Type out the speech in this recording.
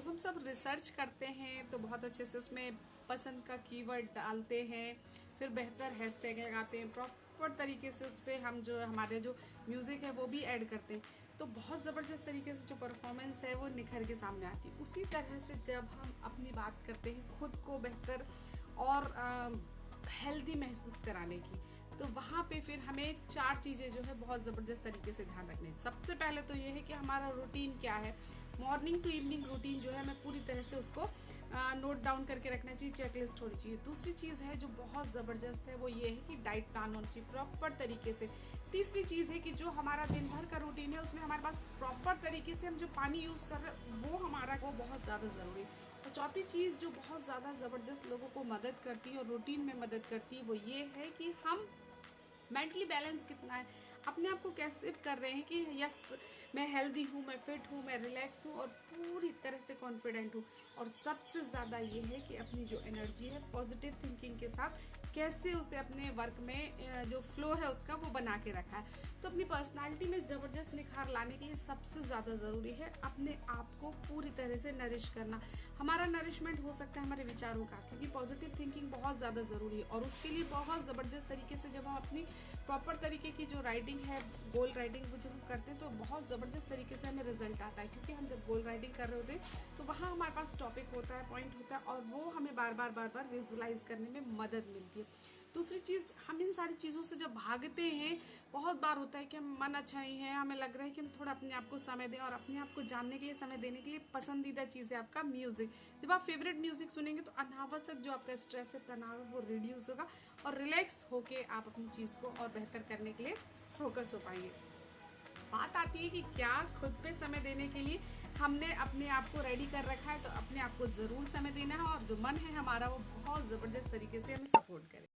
हम सब रिसर्च करते हैं तो बहुत अच्छे से उसमें पसंद का कीवर्ड डालते हैं, फिर बेहतर हैशटैग लगाते हैं, प्रॉपर तरीके से उस पर हम जो हमारे जो म्यूज़िक है वो भी ऐड करते हैं, तो बहुत ज़बरदस्त तरीके से जो परफॉर्मेंस है वो निखर के सामने आती है। उसी तरह से जब हम अपनी बात करते हैं खुद को बेहतर और हेल्दी महसूस कराने की, तो वहाँ पे फिर हमें 4 चीज़ें जो है बहुत ज़बरदस्त तरीके से ध्यान रखनी है। सबसे पहले तो ये है कि हमारा रूटीन क्या है, मॉर्निंग टू इवनिंग रूटीन जो है हमें पूरी तरह से उसको नोट डाउन करके रखना चाहिए, चेकलिस्ट होनी चाहिए। दूसरी चीज़ है जो बहुत ज़बरदस्त है वो ये है कि डाइट प्लान होना चाहिए प्रॉपर तरीके से। तीसरी चीज़ है कि जो हमारा दिन भर का रूटीन है उसमें हमारे पास प्रॉपर तरीके से हम जो पानी यूज़ कर रहे हैं वो हमारा वो बहुत ज़्यादा ज़रूरी है। और चौथी चीज़ जो बहुत ज़्यादा ज़बरदस्त लोगों को मदद करती है और रूटीन में मदद करती है वो ये है कि हम मेंटली बैलेंस कितना है, अपने आप को कैसे कर रहे हैं कि यस मैं हेल्दी हूँ, मैं फिट हूँ, मैं रिलैक्स हूँ और पूरी तरह से कॉन्फिडेंट हूँ। और सबसे ज़्यादा ये है कि अपनी जो एनर्जी है पॉजिटिव थिंकिंग के साथ कैसे उसे अपने वर्क में जो फ्लो है उसका वो बना के रखा है। तो अपनी पर्सनालिटी में ज़बरदस्त निखार लाने के लिए सबसे ज़्यादा ज़रूरी है अपने आप को पूरी तरह से नरिश करना। हमारा नरिशमेंट हो सकता है हमारे विचारों का, क्योंकि पॉजिटिव थिंकिंग बहुत ज़्यादा ज़रूरी है। और उसके लिए बहुत ज़बरदस्त तरीके से जब हम अपनी प्रॉपर तरीके की जो राइटिंग है, गोल राइटिंग वो जब हम करते हैं तो बहुत ज़बरदस्त तरीके से हमें रिजल्ट आता है। क्योंकि हम जब गोल राइटिंग कर रहे होते हैं तो वहाँ हमारे पास टॉपिक होता है, पॉइंट होता है और वो हमें बार बार विजुलाइज करने में मदद मिलती है। दूसरी चीज़, हम इन सारी चीज़ों से जब भागते हैं बहुत बार होता है कि हम मन अच्छा नहीं है, हमें लग रहा है कि हम थोड़ा अपने आप को समय दें और अपने आप को जानने के लिए समय देने के लिए पसंदीदा चीज़ है आपका म्यूज़िक। जब आप फेवरेट म्यूज़िक सुनेंगे तो अनावश्यक जो आपका स्ट्रेस है, तनाव है वो रिड्यूस होगा और रिलैक्स होके आप अपनी चीज़ को और बेहतर करने के लिए फोकस हो पाएंगे। बात आती है कि क्या खुद पे समय देने के लिए हमने अपने आप को रेडी कर रखा है, तो अपने आप को ज़रूर समय देना है और जो मन है हमारा वो बहुत ज़बरदस्त तरीके से हमें सपोर्ट करे।